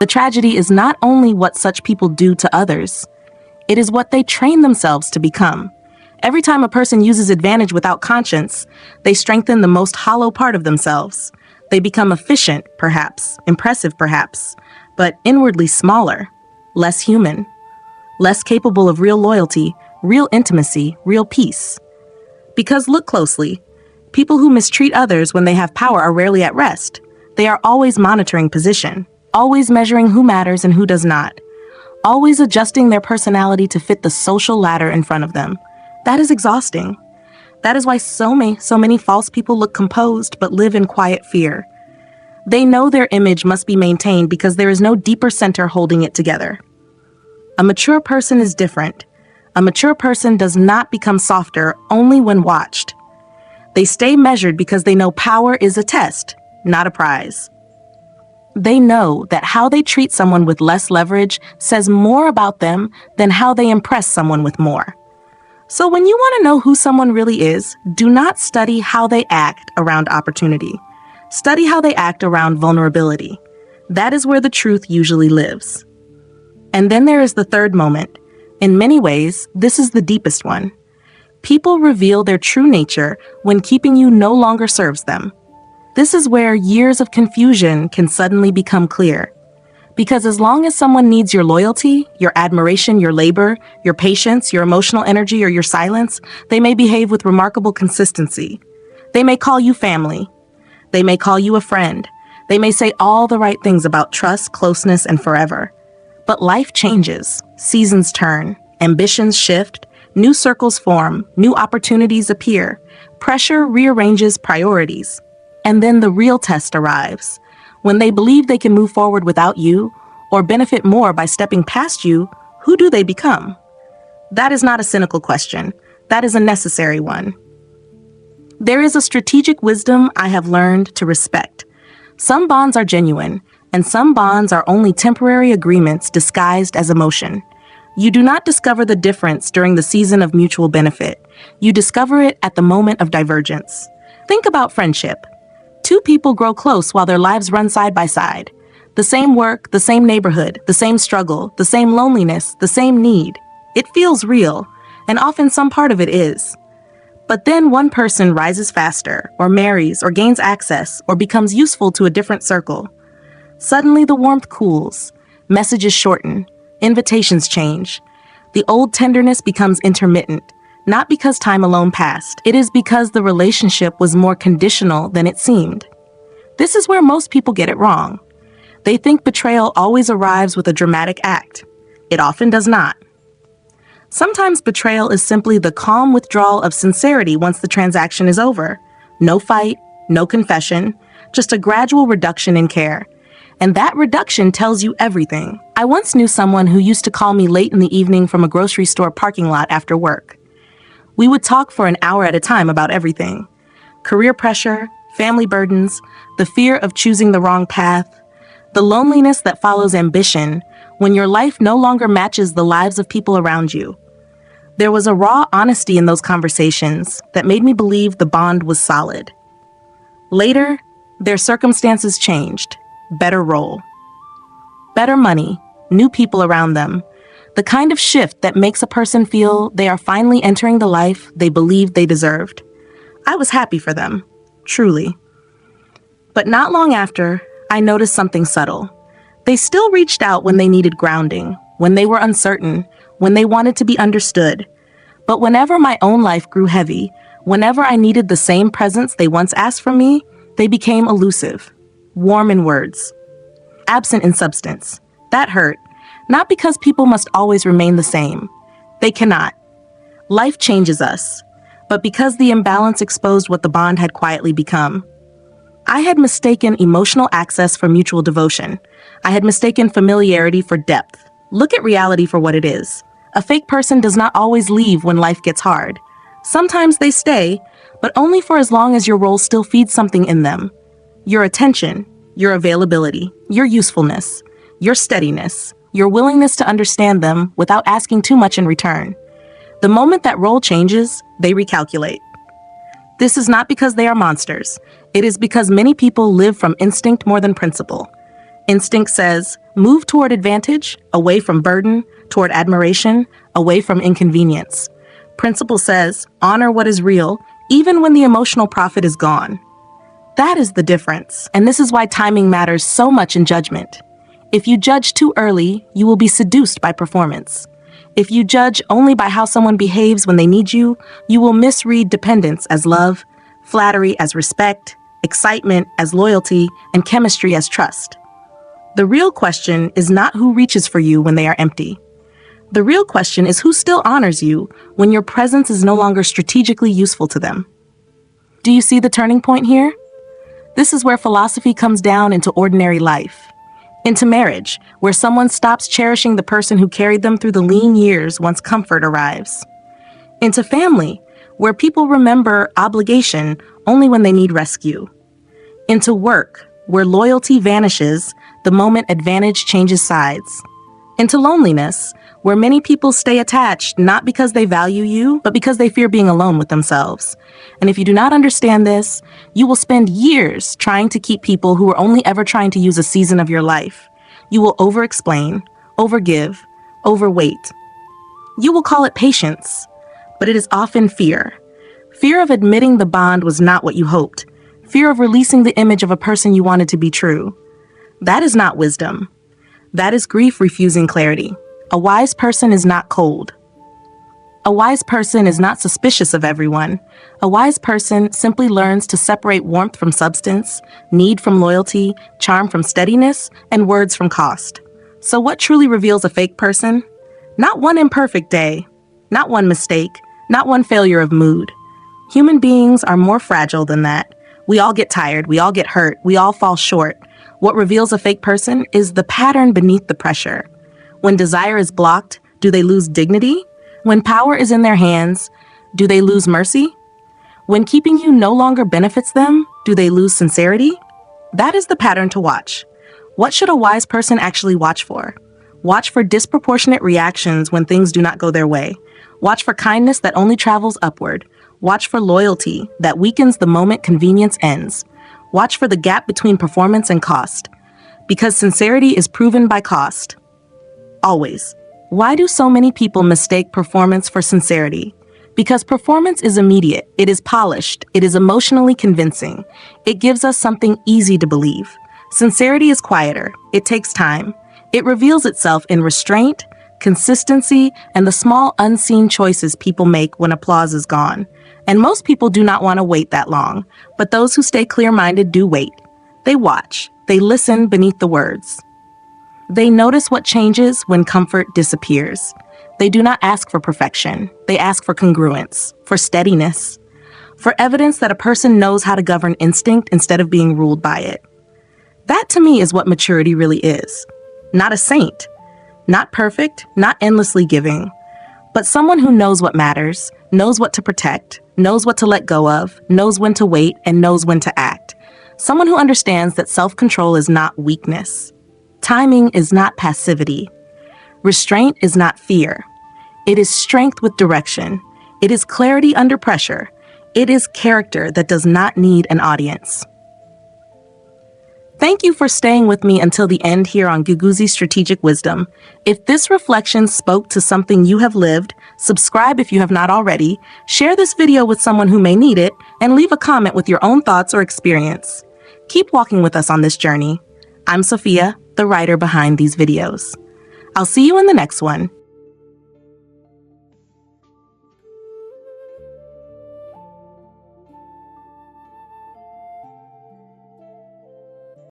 The tragedy is not only what such people do to others, it is what they train themselves to become. Every time a person uses advantage without conscience, they strengthen the most hollow part of themselves. They become efficient, perhaps, impressive, perhaps, but inwardly smaller, less human, less capable of real loyalty, real intimacy, real peace. Because look closely, people who mistreat others when they have power are rarely at rest. They are always monitoring position, always measuring who matters and who does not, always adjusting their personality to fit the social ladder in front of them. That is exhausting. That is why so many false people look composed but live in quiet fear. They know their image must be maintained because there is no deeper center holding it together. A mature person is different. A mature person does not become softer only when watched. They stay measured because they know power is a test, not a prize. They know that how they treat someone with less leverage says more about them than how they impress someone with more. So when you want to know who someone really is, do not study how they act around opportunity. Study how they act around vulnerability. That is where the truth usually lives. And then there is the third moment. In many ways, this is the deepest one. People reveal their true nature when keeping you no longer serves them. This is where years of confusion can suddenly become clear. Because as long as someone needs your loyalty, your admiration, your labor, your patience, your emotional energy, or your silence, they may behave with remarkable consistency. They may call you family. They may call you a friend. They may say all the right things about trust, closeness, and forever. But life changes, seasons turn, ambitions shift, new circles form, new opportunities appear, pressure rearranges priorities. And then the real test arrives. When they believe they can move forward without you, or benefit more by stepping past you, who do they become? That is not a cynical question. That is a necessary one. There is a strategic wisdom I have learned to respect. Some bonds are genuine, and some bonds are only temporary agreements disguised as emotion. You do not discover the difference during the season of mutual benefit. You discover it at the moment of divergence. Think about friendship. Two people grow close while their lives run side by side. The same work, the same neighborhood, the same struggle, the same loneliness, the same need. It feels real, and often some part of it is. But then one person rises faster, or marries, or gains access, or becomes useful to a different circle. Suddenly the warmth cools, messages shorten, invitations change. The old tenderness becomes intermittent. Not because time alone passed, it is because the relationship was more conditional than it seemed. This is where most people get it wrong. They think betrayal always arrives with a dramatic act. It often does not. Sometimes betrayal is simply the calm withdrawal of sincerity once the transaction is over. No fight, no confession, just a gradual reduction in care. And that reduction tells you everything. I once knew someone who used to call me late in the evening from a grocery store parking lot after work. We would talk for an hour at a time about everything. Career pressure, family burdens, the fear of choosing the wrong path, the loneliness that follows ambition when your life no longer matches the lives of people around you. There was a raw honesty in those conversations that made me believe the bond was solid. Later, their circumstances changed. Better role. Better money, new people around them. The kind of shift that makes a person feel they are finally entering the life they believed they deserved. I was happy for them, truly. But not long after, I noticed something subtle. They still reached out when they needed grounding, when they were uncertain, when they wanted to be understood. But whenever my own life grew heavy, whenever I needed the same presence they once asked from me, they became elusive, warm in words, absent in substance. That hurt. Not because people must always remain the same. They cannot. Life changes us, but because the imbalance exposed what the bond had quietly become. I had mistaken emotional access for mutual devotion. I had mistaken familiarity for depth. Look at reality for what it is. A fake person does not always leave when life gets hard. Sometimes they stay, but only for as long as your role still feeds something in them. Your attention, your availability, your usefulness, your steadiness, your willingness to understand them without asking too much in return. The moment that role changes, they recalculate. This is not because they are monsters. It is because many people live from instinct more than principle. Instinct says, move toward advantage, away from burden, toward admiration, away from inconvenience. Principle says, honor what is real, even when the emotional profit is gone. That is the difference, and this is why timing matters so much in judgment. If you judge too early, you will be seduced by performance. If you judge only by how someone behaves when they need you, you will misread dependence as love, flattery as respect, excitement as loyalty, and chemistry as trust. The real question is not who reaches for you when they are empty. The real question is who still honors you when your presence is no longer strategically useful to them. Do you see the turning point here? This is where philosophy comes down into ordinary life. Into marriage, where someone stops cherishing the person who carried them through the lean years once comfort arrives. Into family, where people remember obligation only when they need rescue. Into work, where loyalty vanishes the moment advantage changes sides. Into loneliness, where many people stay attached not because they value you, but because they fear being alone with themselves. And if you do not understand this, you will spend years trying to keep people who are only ever trying to use a season of your life. You will over-explain, over-give, overweight. You will call it patience, but it is often fear. Fear of admitting the bond was not what you hoped. Fear of releasing the image of a person you wanted to be true. That is not wisdom. That is grief refusing clarity. A wise person is not cold. A wise person is not suspicious of everyone. A wise person simply learns to separate warmth from substance, need from loyalty, charm from steadiness, and words from cost. So what truly reveals a fake person? Not one imperfect day, not one mistake, not one failure of mood. Human beings are more fragile than that. We all get tired, we all get hurt, we all fall short. What reveals a fake person is the pattern beneath the pressure. When desire is blocked, do they lose dignity? When power is in their hands, do they lose mercy? When keeping you no longer benefits them, do they lose sincerity? That is the pattern to watch. What should a wise person actually watch for? Watch for disproportionate reactions when things do not go their way. Watch for kindness that only travels upward. Watch for loyalty that weakens the moment convenience ends. Watch for the gap between performance and cost. Because sincerity is proven by cost. Always. Why do so many people mistake performance for sincerity? Because performance is immediate, it is polished, it is emotionally convincing. It gives us something easy to believe. Sincerity is quieter, it takes time. It reveals itself in restraint, consistency, and the small unseen choices people make when applause is gone. And most people do not want to wait that long, but those who stay clear-minded do wait. They watch, they listen beneath the words. They notice what changes when comfort disappears. They do not ask for perfection. They ask for congruence, for steadiness, for evidence that a person knows how to govern instinct instead of being ruled by it. That to me is what maturity really is. Not a saint, not perfect, not endlessly giving, but someone who knows what matters, knows what to protect, knows what to let go of, knows when to wait, and knows when to act. Someone who understands that self-control is not weakness. Timing is not passivity. Restraint is not fear. It is strength with direction. It is clarity under pressure. It is character that does not need an audience. Thank you for staying with me until the end here on Guiguzi Strategic Wisdom. If this reflection spoke to something you have lived, subscribe if you have not already, share this video with someone who may need it, and leave a comment with your own thoughts or experience. Keep walking with us on this journey. I'm Sophia, the writer behind these videos. I'll see you in the next one.